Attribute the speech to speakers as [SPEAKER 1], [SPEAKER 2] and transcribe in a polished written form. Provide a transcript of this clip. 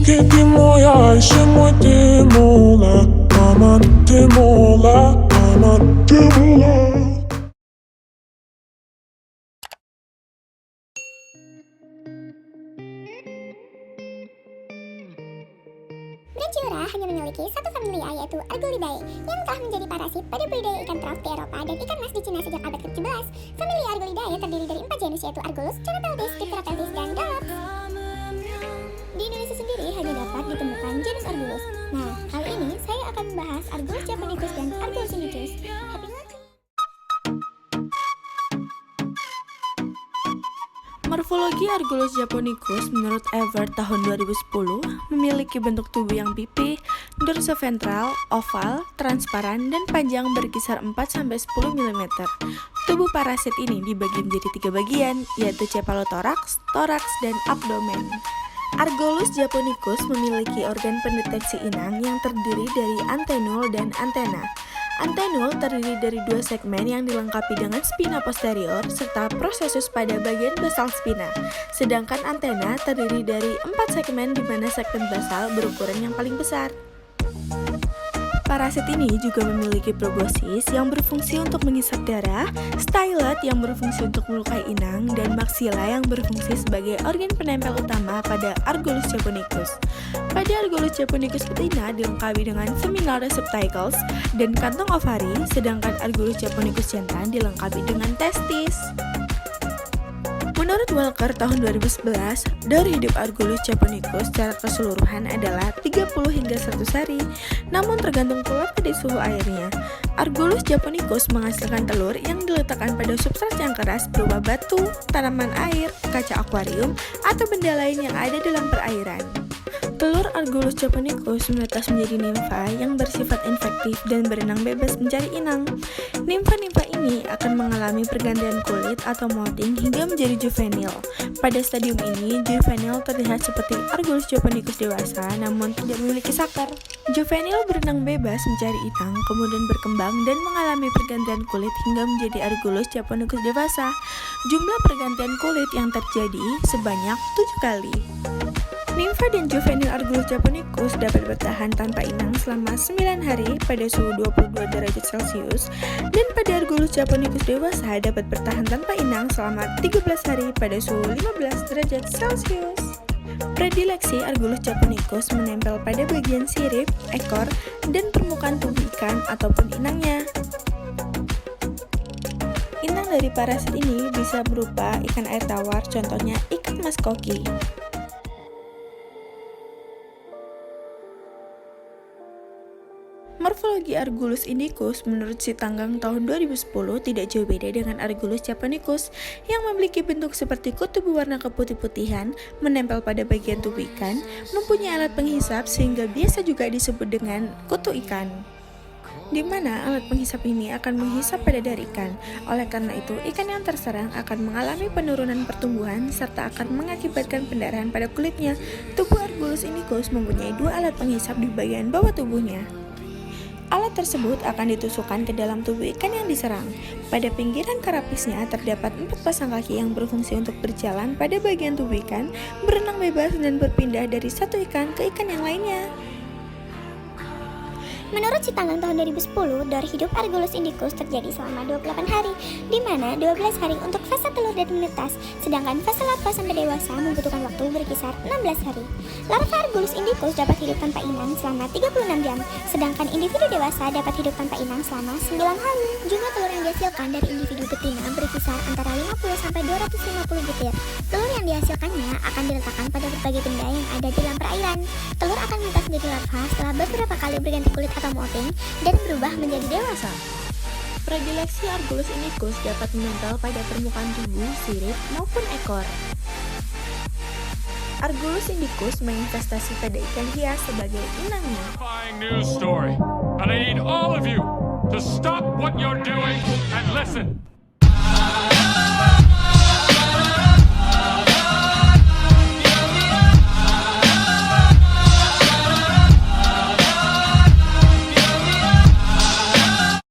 [SPEAKER 1] Kendi moja się demola, aman demola, aman demola.
[SPEAKER 2] Brachyura hanya memiliki satu familia, yaitu Argolidae, yang telah menjadi parasit pada budidaya ikan trout di Eropa dan ikan mas di Cina sejak abad ke-17. Familia Argolidae terdiri dari 4 genus, yaitu Argulus, Conopeltis, Dipteropeltis, dan Dolops. Di Indonesia sendiri hanya dapat ditemukan genus Argulus. Nah, kali ini saya akan membahas Argulus japonicus dan Argulus indicus. Happy watching!
[SPEAKER 3] Morfologi Argulus japonicus menurut Evert tahun 2010 memiliki bentuk tubuh yang pipih, dorsoventral, oval, transparan, dan panjang berkisar 4-10 mm. Tubuh parasit ini dibagi menjadi 3 bagian, yaitu cephalothorax, toraks, dan abdomen. Argulus japonicus memiliki organ pendeteksi inang yang terdiri dari antenul dan antena. Antenul terdiri dari 2 segmen yang dilengkapi dengan spina posterior serta prosesus pada bagian basal spina. Sedangkan antena terdiri dari 4 segmen di mana segmen basal berukuran yang paling besar. Parasit ini juga memiliki proboscis yang berfungsi untuk mengisap darah, stylet yang berfungsi untuk melukai inang, dan maxilla yang berfungsi sebagai organ penempel utama pada Argulus japonicus. Pada Argulus japonicus betina dilengkapi dengan seminal receptacles dan kantong ovari, sedangkan Argulus japonicus jantan dilengkapi dengan testis. Menurut Walker tahun 2011, daur hidup Argulus japonicus secara keseluruhan adalah 30 hingga 100 hari, namun tergantung pula pada suhu airnya. Argulus japonicus menghasilkan telur yang diletakkan pada substrat yang keras berupa batu, tanaman air, kaca akuarium, atau benda lain yang ada dalam perairan. Telur Argulus japonicus menetas menjadi nimfa yang bersifat infektif dan berenang bebas mencari inang. Nimfa-nimfa ini akan mengalami pergantian kulit atau molting hingga menjadi juvenil. Pada stadium ini, juvenil terlihat seperti Argulus japonicus dewasa namun tidak memiliki sakar. Juvenil berenang bebas mencari inang, kemudian berkembang dan mengalami pergantian kulit hingga menjadi Argulus japonicus dewasa. Jumlah pergantian kulit yang terjadi sebanyak 7 kali. Nimfa dan juvenil Argulus japonicus dapat bertahan tanpa inang selama 9 hari pada suhu 22 derajat Celcius, dan pada Argulus japonicus dewasa dapat bertahan tanpa inang selama 13 hari pada suhu 15 derajat Celcius. Predileksi Argulus japonicus menempel pada bagian sirip, ekor, dan permukaan tubuh ikan ataupun inangnya. Inang dari parasit ini bisa berupa ikan air tawar, contohnya ikan mas koki. Morfologi Argulus indicus menurut Sitanggang tahun 2010 tidak jauh beda dengan Argulus japonicus yang memiliki bentuk seperti kutu berwarna keputih-putihan, menempel pada bagian tubuh ikan, mempunyai alat penghisap sehingga biasa juga disebut dengan kutu ikan, di mana alat penghisap ini akan menghisap pada dar ikan. Oleh karena itu, ikan yang terserang akan mengalami penurunan pertumbuhan serta akan mengakibatkan pendarahan pada kulitnya. Tubuh Argulus indicus mempunyai 2 alat penghisap di bagian bawah tubuhnya. Alat tersebut akan ditusukkan ke dalam tubuh ikan yang diserang. Pada pinggiran karapisnya terdapat 4 pasang kaki yang berfungsi untuk berjalan pada bagian tubuh ikan, berenang bebas, dan berpindah dari satu ikan ke ikan yang lainnya.
[SPEAKER 2] Menurut Sitanggang tahun 2010, daur hidup Argulus indicus terjadi selama 28 hari, di mana 12 hari untuk fase telur dan menetas, sedangkan fase larva sampai dewasa membutuhkan waktu berkisar 16 hari. Larva Argulus indicus dapat hidup tanpa inang selama 36 jam, sedangkan individu dewasa dapat hidup tanpa inang selama 9 hari. Jumlah telur yang dihasilkan dari individu betina berkisar antara 50-250 butir. Telur yang dihasilkannya akan diletakkan pada berbagai benda yang ada di dalam perairan. Telur akan menetas menjadi larva setelah beberapa kali berganti kulit atau molting dan berubah menjadi dewasa.
[SPEAKER 3] Predileksi Argulus indicus dapat menempel pada permukaan tubuh, sirip, maupun ekor. Argulus indicus menginvestasi pada ikan hias sebagai inangnya.
[SPEAKER 4] News story, and I need all of you to stop what you're doing and listen.